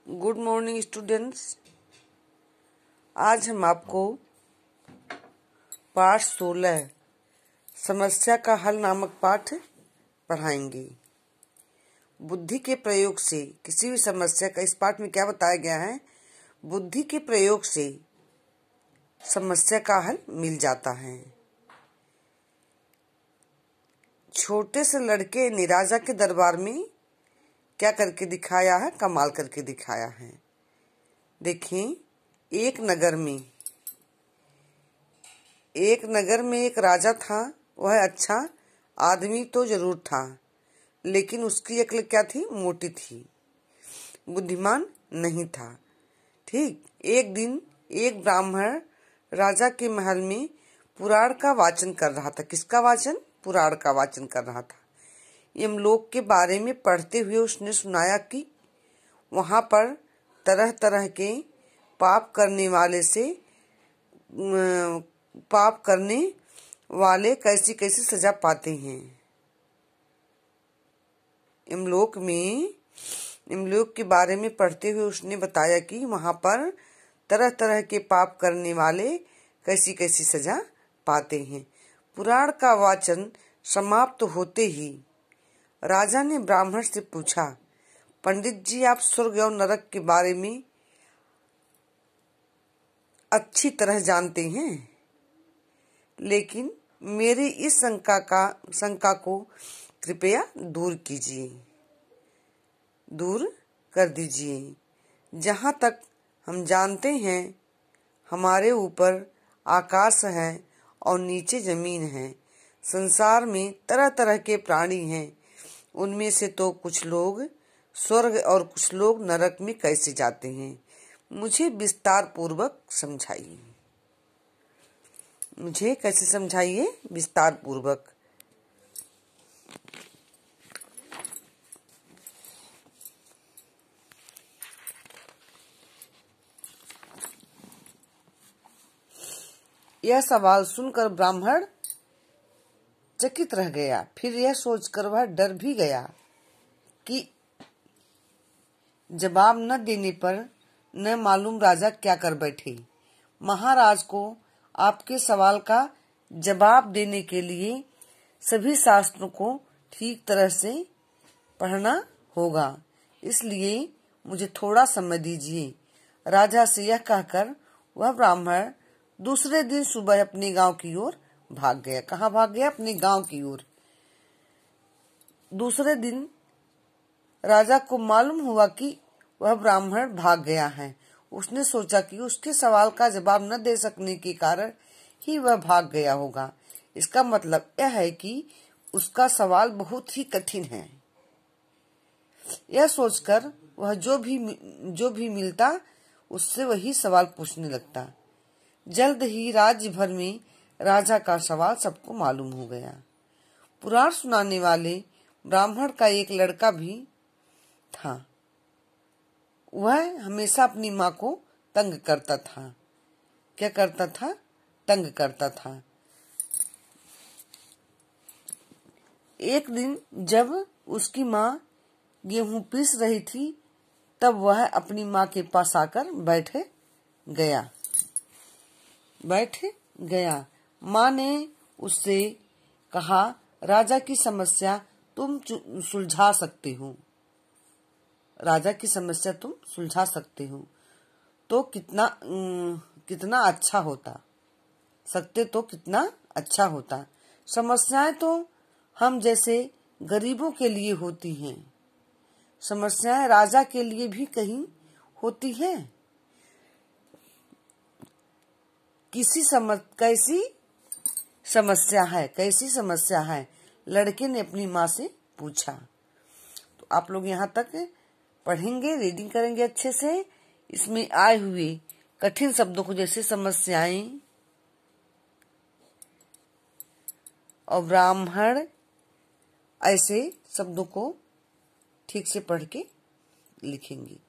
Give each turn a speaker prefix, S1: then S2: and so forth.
S1: Good morning students. आज हम आपको पाठ 16 समस्या का हल नामक पाठ पढ़ाएंगे। बुद्धि के प्रयोग से किसी भी समस्या का, इस पाठ में क्या बताया गया है, बुद्धि के प्रयोग से समस्या का हल मिल जाता है। छोटे से लड़के ने राजा के दरबार में क्या करके दिखाया है, कमाल करके दिखाया है। देखिए, एक नगर में एक राजा था। वह अच्छा आदमी तो जरूर था, लेकिन उसकी अक्ल क्या थी, मोटी थी, बुद्धिमान नहीं था। ठीक, एक दिन एक ब्राह्मण राजा के महल में पुराण का वाचन कर रहा था। किसका वाचन? पुराण का वाचन कर रहा था। यमलोक के बारे में पढ़ते हुए उसने सुनाया कि वहां पर तरह तरह के पाप करने वाले कैसी कैसी सजा पाते हैं। यमलोक के बारे में पढ़ते हुए उसने बताया कि वहां पर तरह तरह के पाप करने वाले कैसी कैसी सजा पाते हैं। पुराण का वाचन समाप्त होते ही राजा ने ब्राह्मण से पूछा, पंडित जी, आप स्वर्ग और नरक के बारे में अच्छी तरह जानते हैं, लेकिन मेरी इस शंका को कृपया दूर कर दीजिए। जहाँ तक हम जानते हैं, हमारे ऊपर आकाश है और नीचे जमीन है। संसार में तरह तरह के प्राणी हैं। उनमें से तो कुछ लोग स्वर्ग और कुछ लोग नरक में कैसे जाते हैं, मुझे विस्तार पूर्वक समझाइए। मुझे कैसे समझाइए? विस्तार पूर्वक। यह सवाल सुनकर ब्राह्मण चकित रह गया। फिर यह सोचकर वह डर भी गया कि जवाब न देने पर न मालूम राजा क्या कर बैठे। महाराज को आपके सवाल का जवाब देने के लिए सभी शास्त्रों को ठीक तरह से पढ़ना होगा, इसलिए मुझे थोड़ा समय दीजिए। राजा से यह कहकर वह ब्राह्मण दूसरे दिन सुबह अपने गांव की ओर भाग गया। कहाँ भाग गया? अपने गांव की ओर। दूसरे दिन राजा को मालूम हुआ कि वह ब्राह्मण भाग गया है। उसने सोचा कि उसके सवाल का जवाब न दे सकने के कारण ही वह भाग गया होगा। इसका मतलब यह है कि उसका सवाल बहुत ही कठिन है। यह सोचकर वह जो भी मिलता उससे वही सवाल पूछने लगता। जल्द ही राज्य भर में राजा का सवाल सबको मालूम हो गया। पुराण सुनाने वाले ब्राह्मण का एक लड़का भी था। वह हमेशा अपनी माँ को तंग करता था। क्या करता था? तंग करता था। एक दिन जब उसकी माँ गेहूं पीस रही थी, तब वह अपनी माँ के पास आकर बैठ गया। माँ ने उससे कहा, राजा की समस्या तुम सुलझा सकते हो। राजा की समस्या तुम सुलझा सकते हो तो कितना अच्छा होता। सकते तो कितना अच्छा होता। समस्याएं तो हम जैसे गरीबों के लिए होती हैं। समस्याएं राजा के लिए भी कहीं होती हैं। कैसी समस्या है? लड़के ने अपनी माँ से पूछा। तो आप लोग यहाँ तक पढ़ेंगे, रीडिंग करेंगे अच्छे से। इसमें आए हुए कठिन शब्दों को, जैसे समस्याएं और ब्राह्मण, ऐसे शब्दों को ठीक से पढ़ के लिखेंगे।